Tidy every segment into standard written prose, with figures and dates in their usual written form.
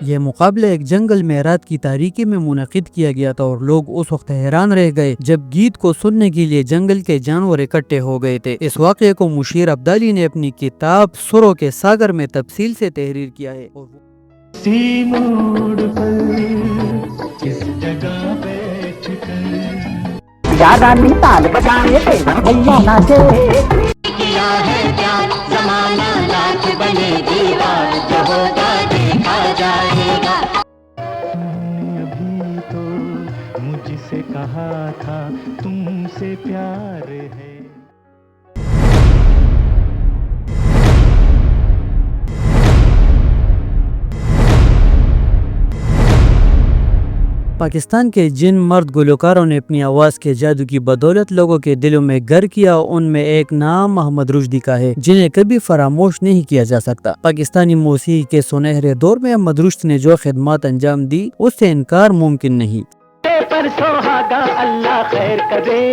یہ مقابلہ ایک جنگل میں رات کی تاریکی میں منعقد کیا گیا تھا اور لوگ اس وقت حیران رہ گئے جب گیت کو سننے کے لیے جنگل کے جانور اکٹھے ہو گئے تھے۔ اس واقعے کو مشیر عبدالی نے اپنی کتاب سروں کے ساگر میں تفصیل سے تحریر کیا ہے۔ کس جگہ بیٹھ کر زیادہ نہیں تال بجائے بھیا ناچے کیا ہے کیا زمانہ لاکھ بنے دیوار جو ہوگا دیکھا جائے گا۔ ابھی تو مجھ سے کہا تھا تم سے پیار ہے۔ پاکستان کے جن مرد گلوکاروں نے اپنی آواز کے جادو کی بدولت لوگوں کے دلوں میں گھر کیا، ان میں ایک نام محمد رشدی کا ہے جنہیں کبھی فراموش نہیں کیا جا سکتا۔ پاکستانی موسیقی کے سنہرے دور میں محمد رشدی نے جو خدمات انجام دی اس سے انکار ممکن نہیں۔ پر سہاگا اللہ خیر کرے،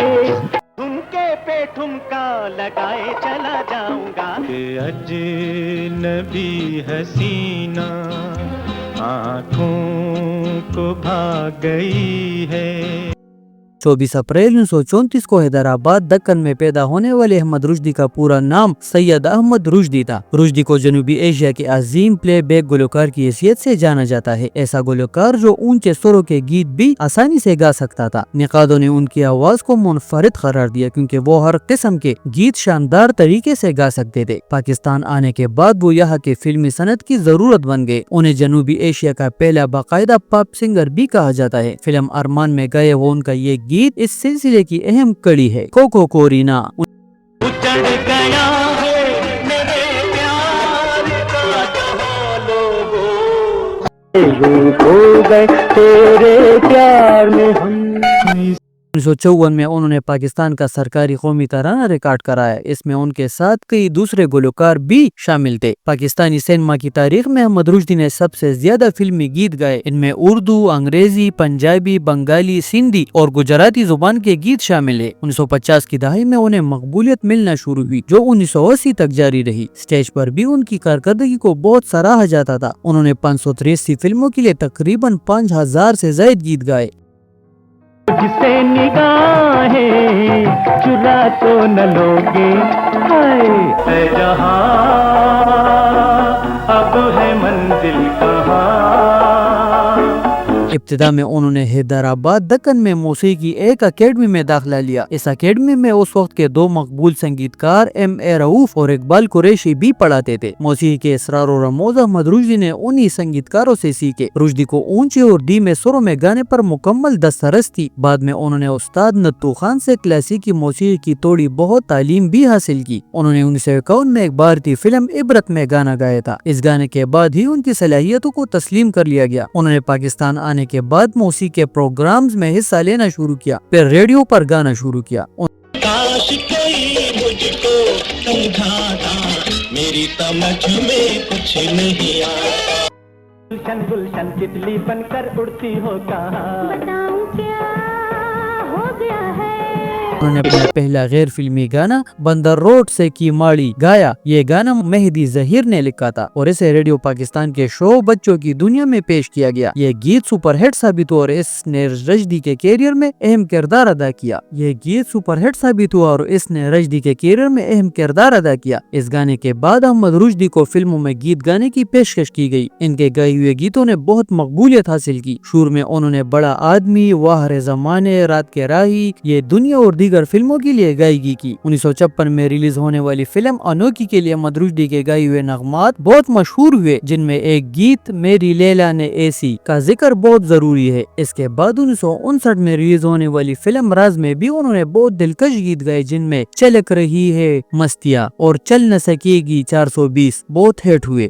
ٹھمکے پہ ٹھمکا لگائے چلا جاؤں گا۔ اجنبی حسینہ آنکھوں کو بھا گئی ہے۔ 24 اپریل 1934 کو حیدرآباد دکن میں پیدا ہونے والے احمد رشدی کا پورا نام سید احمد رشدی تھا۔ رشدی کو جنوبی ایشیا کے عظیم پلے بیک گلوکار کی حیثیت سے جانا جاتا ہے، ایسا گلوکار جو اونچے سروں کے گیت بھی آسانی سے گا سکتا تھا۔ نقادوں نے ان کی آواز کو منفرد قرار دیا کیونکہ وہ ہر قسم کے گیت شاندار طریقے سے گا سکتے تھے۔ پاکستان آنے کے بعد وہ یہاں کے فلمی صنعت کی ضرورت بن گئے۔ انہیں جنوبی ایشیا کا پہلا باقاعدہ پاپ سنگر بھی کہا جاتا ہے۔ فلم ارمان میں گائے وہ ان کا یہ گیت اس سلسلے کی اہم کڑی ہے۔ کوکو کورینا اجڑ گیا ہے میرے پیار کا جہاں لوگوں، کھو گئے تیرے پیار میں ہم۔ 1954 میں انہوں نے پاکستان کا سرکاری قومی ترانہ ریکارڈ کرایا، اس میں ان کے ساتھ کئی دوسرے گلوکار بھی شامل تھے۔ پاکستانی سینما کی تاریخ میں احمد رشدی نے سب سے زیادہ فلمی گیت گائے، ان میں اردو، انگریزی، پنجابی، بنگالی، سندھی اور گجراتی زبان کے گیت شامل ہیں۔ 1950 کی دہائی میں انہیں مقبولیت ملنا شروع ہوئی جو 1980 تک جاری رہی۔ سٹیج پر بھی ان کی کارکردگی کو بہت سراہا جاتا تھا۔ انہوں نے 583 فلموں کے لیے تقریباً 5000 سے زائد گیت گائے۔ جسے نگاہیں چرا تو نہ لوگے، اے جہاں اب ہے منزل کہاں۔ ابتدا میں انہوں نے حیدرآباد دکن میں موسیقی کی ایک اکیڈمی میں داخلہ لیا۔ اس اکیڈمی میں اس وقت کے دو مقبول سنگیت کار ایم اے رؤوف اور اقبال قریشی بھی پڑھاتے تھے۔ موسیقی کے اسرار و رموز احمد رشدی نے انہی سنگیت کاروں سے سیکھے۔ رشدی کو اونچے اور دھیمے سروں میں گانے پر مکمل دسترس تھی۔ بعد میں انہوں نے استاد نتو خان سے کلاسیکی موسیقی کی تھوڑی بہت تعلیم بھی حاصل کی۔ انہوں نے 1951 میں ایک بھارتی فلم عبرت میں گانا گایا تھا۔ اس گانے کے بعد ہی ان کی صلاحیتوں کو تسلیم کر لیا گیا۔ انہوں نے پاکستان آنے کے بعد موسیقی کے پروگرامز میں حصہ لینا شروع کیا، پھر ریڈیو پر گانا شروع کیا۔ کاش کوئی مجھ کو سمجھاتا، میری سمجھ میں کچھ نہیں آتا۔ گلشن گلشن تتلی بن کر اڑتی ہو کہاں، بتاؤں کیا ہو گیا ہے۔ انہوں نے اپنا پہلا غیر فلمی گانا بندر روڈ سے کی ماڑی گایا۔ یہ گانا مہدی ظہیر نے لکھا تھا اور اسے ریڈیو پاکستان کے شو بچوں کی دنیا میں پیش کیا گیا۔ یہ گیت سپر ہٹ ثابت ہوا اور اس نے رشدی کے کیریئر میں اہم کردار ادا کیا۔ اس گانے کے بعد احمد رشدی کو فلموں میں گیت گانے کی پیشکش کی گئی۔ ان کے گائے ہوئے گیتوں نے بہت مقبولیت حاصل کی۔ شور میں انہوں نے بڑا آدمی، واہر زمانے، رات کے راہی، یہ دنیا اور دیگر فلموں کے لیے گائیگی کی۔ 1956 میں ریلیز ہونے والی فلم انوکھی کے لیے احمد رشدی کے گائے ہوئے نغمات بہت مشہور ہوئے، جن میں ایک گیت میری لیلا نے ایسی کا ذکر بہت ضروری ہے۔ اس کے بعد 1959 میں ریلیز ہونے والی فلم راز میں بھی انہوں نے بہت دلکش گیت گائے، جن میں چلک رہی ہے مستیاں اور چل نہ سکے گی 420 بہت ہٹ ہوئے۔